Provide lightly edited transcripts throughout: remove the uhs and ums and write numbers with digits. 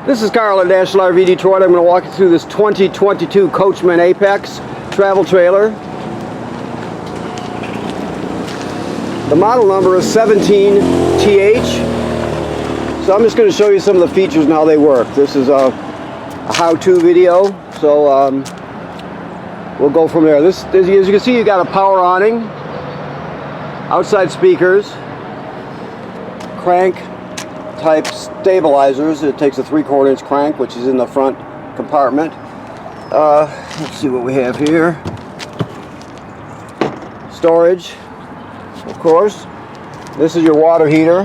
This is Carl at National RV Detroit. I'm going to walk you through this 2022 Coachman Apex travel trailer. The model number is 17TH. So I'm just going to show you some of the features and how they work. This is a how-to video, so we'll go from there. As you can see, you got a power awning, outside speakers, crank type stabilizers. It takes a 3/4 inch crank, which is in the front compartment. Let's see what we have here. Storage, of course. This is your water heater.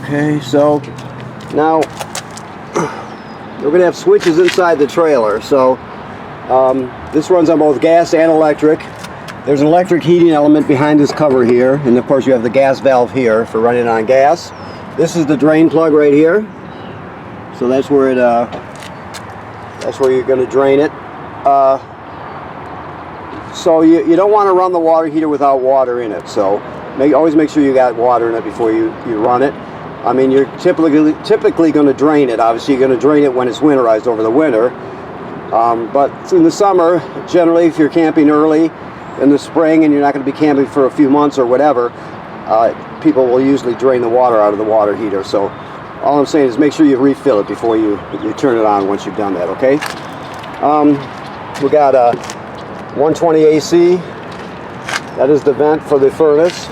Okay, so now we're going to have switches inside the trailer. So this runs on both gas and electric. There's an electric heating element behind this cover here, and of course you have the gas valve here for running on gas. This is the drain plug right here. So that's where you're going to drain it. So you don't want to run the water heater without water in it. So always make sure you got water in it before you run it. I mean, you're typically going to drain it. Obviously, you're going to drain it when it's winterized over the winter. But in the summer, generally, if you're camping early in the spring and you're not going to be camping for a few months or whatever, people will usually drain the water out of the water heater. So all I'm saying is make sure you refill it before you turn it on once you've done that, okay? We got a 120 AC. That is the vent for the furnace.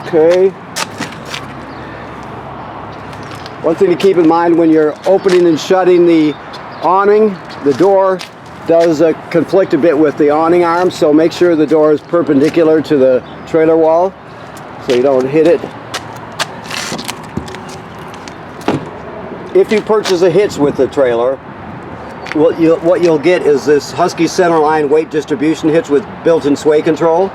Okay. One thing to keep in mind when you're opening and shutting the awning, the door does conflict a bit with the awning arm, so make sure the door is perpendicular to the trailer wall so you don't hit it. If you purchase a hitch with the trailer, what you'll get is this Husky Centerline weight distribution hitch with built-in sway control.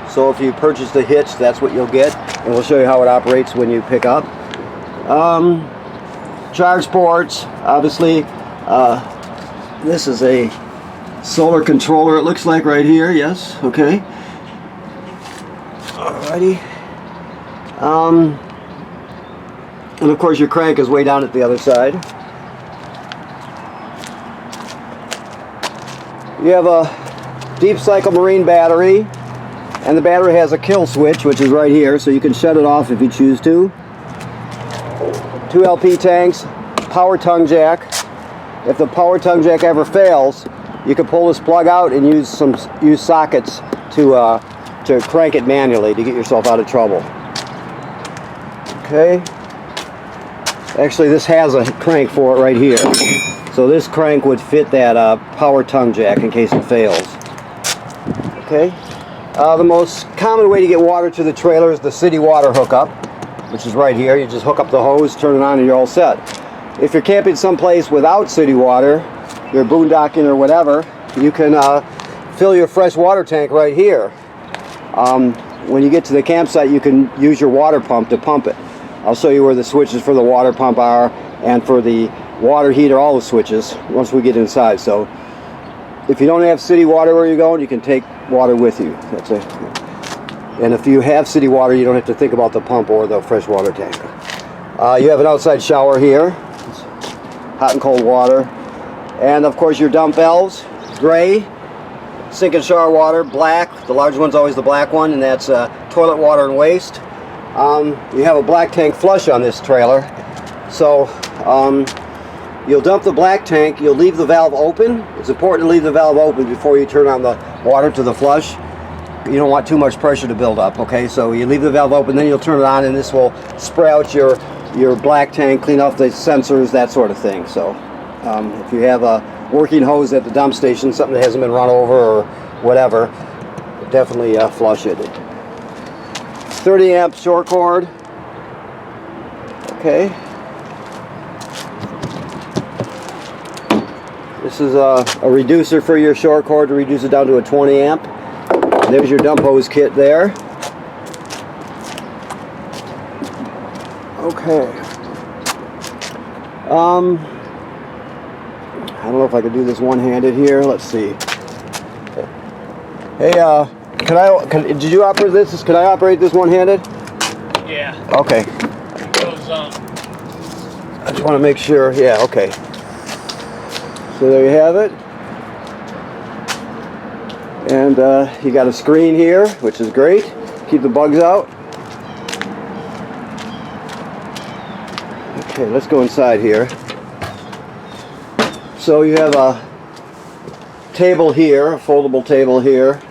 So if you purchase the hitch, that's what you'll get, and we'll show you how it operates when you pick up. Charge ports, obviously. This is a solar controller, it looks like right here. Yes, okay. Alrighty. And of course your crank is way down at the other side. You have a deep cycle marine battery, and the battery has a kill switch, which is right here, so you can shut it off if you choose to. 2 LP tanks, power tongue jack. If the power tongue jack ever fails, you can pull this plug out and use sockets to crank it manually to get yourself out of trouble. Okay. Actually, this has a crank for it right here. So this crank would fit that power tongue jack in case it fails. Okay. The most common way to get water to the trailer is the city water hookup, which is right here. You just hook up the hose, turn it on, and you're all set. If you're camping someplace without city water, you're boondocking or whatever, you can fill your fresh water tank right here. When you get to the campsite, you can use your water pump to pump it. I'll show you where the switches for the water pump are, and for the water heater, all the switches, once we get inside. So if you don't have city water where you're going, you can take water with you. That's it. And if you have city water, you don't have to think about the pump or the fresh water tank. You have an outside shower here. It's hot and cold water. And of course your dump valves, gray. Sink and shower water, black. The large one's always the black one, and that's toilet water and waste. You have a black tank flush on this trailer. So you'll dump the black tank, you'll leave the valve open. It's important to leave the valve open before you turn on the water to the flush. You don't want too much pressure to build up, okay? So you leave the valve open, then you'll turn it on, and this will spray out your black tank, clean off the sensors, that sort of thing. So if you have a working hose at the dump station, something that hasn't been run over or whatever, definitely flush it. 30 amp short cord. Okay. This is a reducer for your short cord to reduce it down to a 20 amp. And there's your dump hose kit there. Okay. I don't know if I could do this one-handed here. Let's see. Hey, did you operate this? Can I operate this one-handed? Yeah. Okay. It goes I just want to make sure. Yeah, okay. So there you have it. And you got a screen here, which is great. Keep the bugs out. Okay, let's go inside here. So you have a table here, a foldable table here.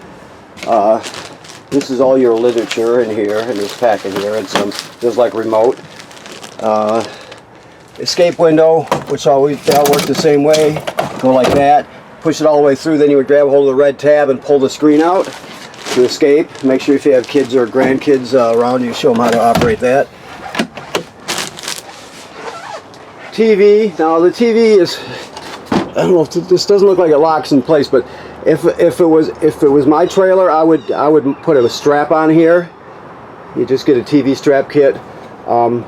This is all your literature in here, in this packet here, and there's like remote. Escape window, which always all work the same way. Go like that. Push it all the way through, then you would grab hold of the red tab and pull the screen out to escape. Make sure if you have kids or grandkids around you, show them how to operate that. TV. Now the TV is, I don't know if this doesn't look like it locks in place, but if it was my trailer, I would put a strap on here. You just get a TV strap kit,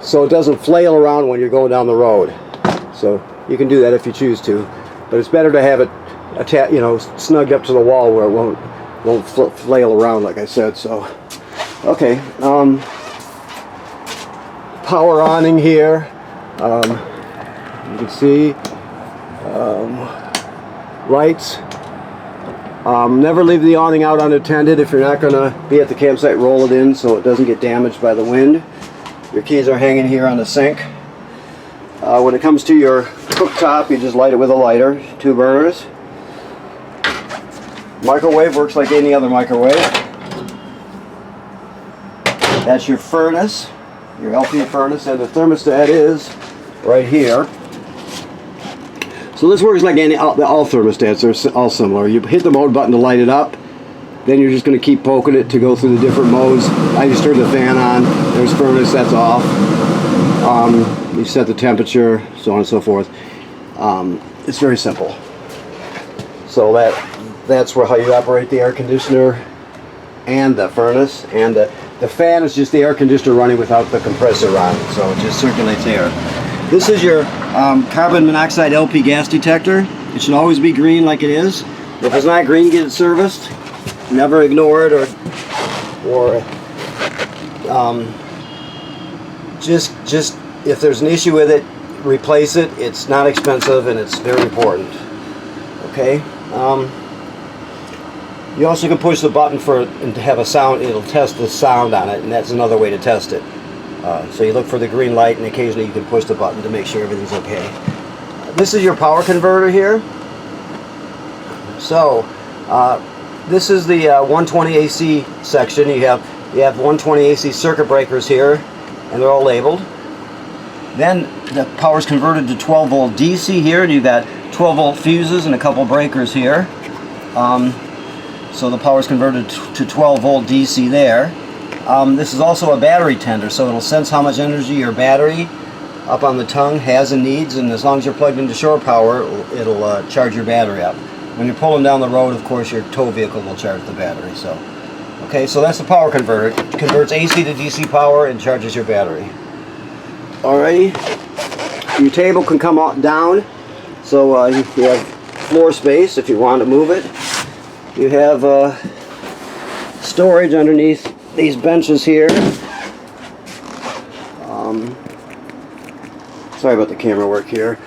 so it doesn't flail around when you're going down the road. So you can do that if you choose to, but it's better to have it snugged up to the wall where it won't flail around, like I said. So, okay, power awning here. You can see lights. Never leave the awning out unattended. If you're not going to be at the campsite, roll it in so it doesn't get damaged by the wind. Your keys are hanging here on the sink. When it comes to your cooktop, you just light it with a lighter, 2 burners. Microwave works like any other microwave. That's your furnace, your LP furnace, and the thermostat is right here. So this works like all thermostats. They're all similar. You hit the mode button to light it up, then you're just going to keep poking it to go through the different modes. I just turned the fan on. There's furnace, that's off. You set the temperature, so on and so forth. It's very simple. So that's how you operate the air conditioner and the furnace, and the fan is just the air conditioner running without the compressor on, so it just circulates air. This is your carbon monoxide LP gas detector. It should always be green like it is. If it's not green, get it serviced. Never ignore it or just if there's an issue with it, replace it. It's not expensive and it's very important. Okay. You also can push the button and to have a sound. It'll test the sound on it, and that's another way to test it. So you look for the green light, and occasionally you can push the button to make sure everything's okay. This is your power converter here. So this is the 120 AC section. You have 120 AC circuit breakers here, and they're all labeled. Then the power is converted to 12 volt DC here, and you've got 12 volt fuses and a couple breakers here. So the power is converted to 12 volt DC there. This is also a battery tender, so it'll sense how much energy your battery up on the tongue has and needs, and as long as you're plugged into shore power, it'll charge your battery up. When you're pulling down the road, of course, your tow vehicle will charge the battery. So, okay, so that's the power converter. It converts AC to DC power and charges your battery. Alrighty, your table can come down, so you have floor space if you want to move it. You have storage underneath these benches here. Sorry about the camera work here.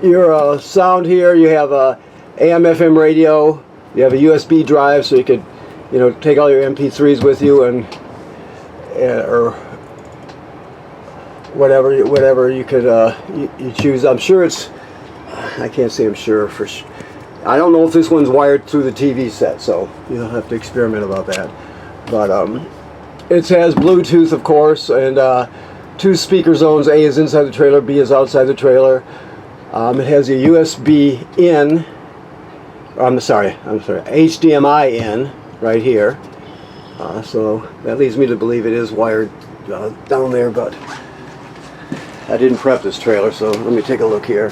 Your sound here, you have a AM/FM radio. You have a USB drive, so you could, take all your MP3s with you and or whatever you could you choose. I'm sure it's. I can't say I'm sure for sure. I don't know if this one's wired through the TV set, so you'll have to experiment about that. But it has Bluetooth, of course, and 2 speaker zones. A is inside the trailer, B is outside the trailer. It has a USB in. I'm sorry, HDMI in right here. So that leads me to believe it is wired down there, but I didn't prep this trailer, so let me take a look here.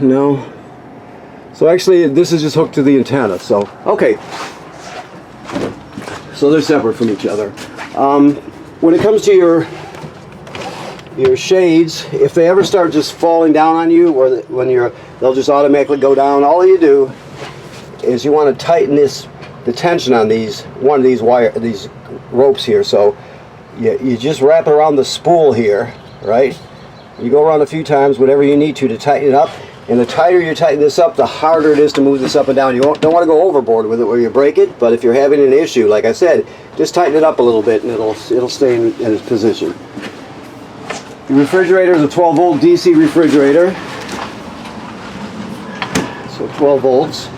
No. So actually, this is just hooked to the antenna. So okay. So they're separate from each other. When it comes to your shades, if they ever start just falling down on you, or they'll just automatically go down, all you do is you want to tighten the tension on these these ropes here. So you just wrap it around the spool here, right? You go around a few times, whatever you need to tighten it up. And the tighter you tighten this up, the harder it is to move this up and down. You don't want to go overboard with it where you break it, but if you're having an issue, like I said, just tighten it up a little bit and it'll stay in its position. The refrigerator is a 12 volt DC refrigerator. So 12 volts.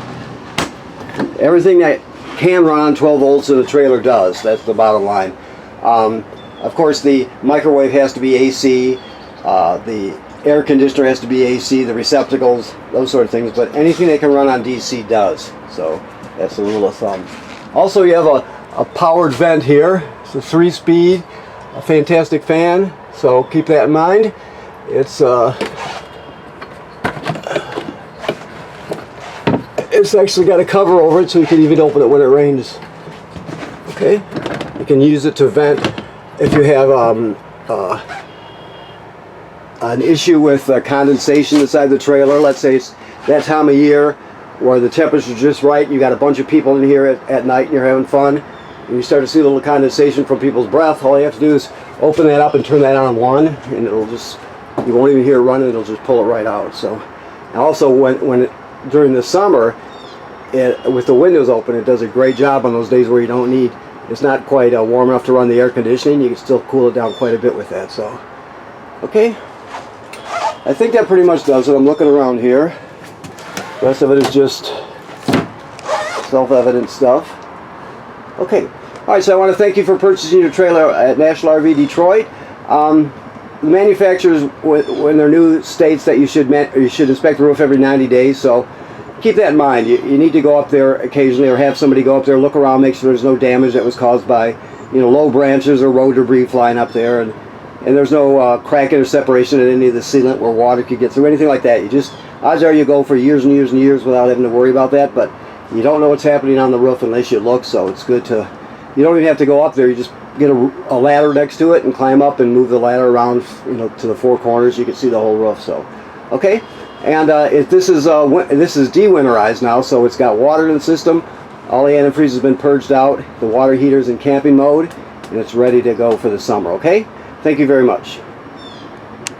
Everything that can run on 12 volts in a trailer does. That's the bottom line. Of course, the microwave has to be AC. The air conditioner has to be AC, the receptacles, those sort of things, but anything that can run on DC does. So that's the rule of thumb. Also, you have a powered vent here. It's a 3-speed, a fantastic fan, so keep that in mind. It's actually got a cover over it, so you can even open it when it rains. Okay, you can use it to vent if you have an issue with condensation inside the trailer. Let's say it's that time of year where the temperature's just right, you got a bunch of people in here at night and you're having fun, and you start to see a little condensation from people's breath. All you have to do is open that up and turn that on 1, and it'll just, you won't even hear it running, it'll just pull it right out. So, and also during the summer, with the windows open, it does a great job on those days where you don't need, it's not quite warm enough to run the air conditioning. You can still cool it down quite a bit with that. So, okay. I think that pretty much does it. I'm looking around here. The rest of it is just self-evident stuff. Okay. Alright, so I want to thank you for purchasing your trailer at National RV Detroit. The manufacturers, when they're new, states that you should inspect the roof every 90 days, so keep that in mind. You need to go up there occasionally, or have somebody go up there, look around, make sure there's no damage that was caused by, low branches or road debris flying up there, and there's no cracking or separation in any of the sealant where water could get through, anything like that. Odds are you go for years and years and years without having to worry about that, but you don't know what's happening on the roof unless you look, so it's good to, you don't even have to go up there, you just get a ladder next to it and climb up and move the ladder around, to the 4 corners, you can see the whole roof. So, okay, and this is de-winterized now, so it's got water in the system, all the antifreeze has been purged out, the water heater's in camping mode, and it's ready to go for the summer, okay? Thank you very much.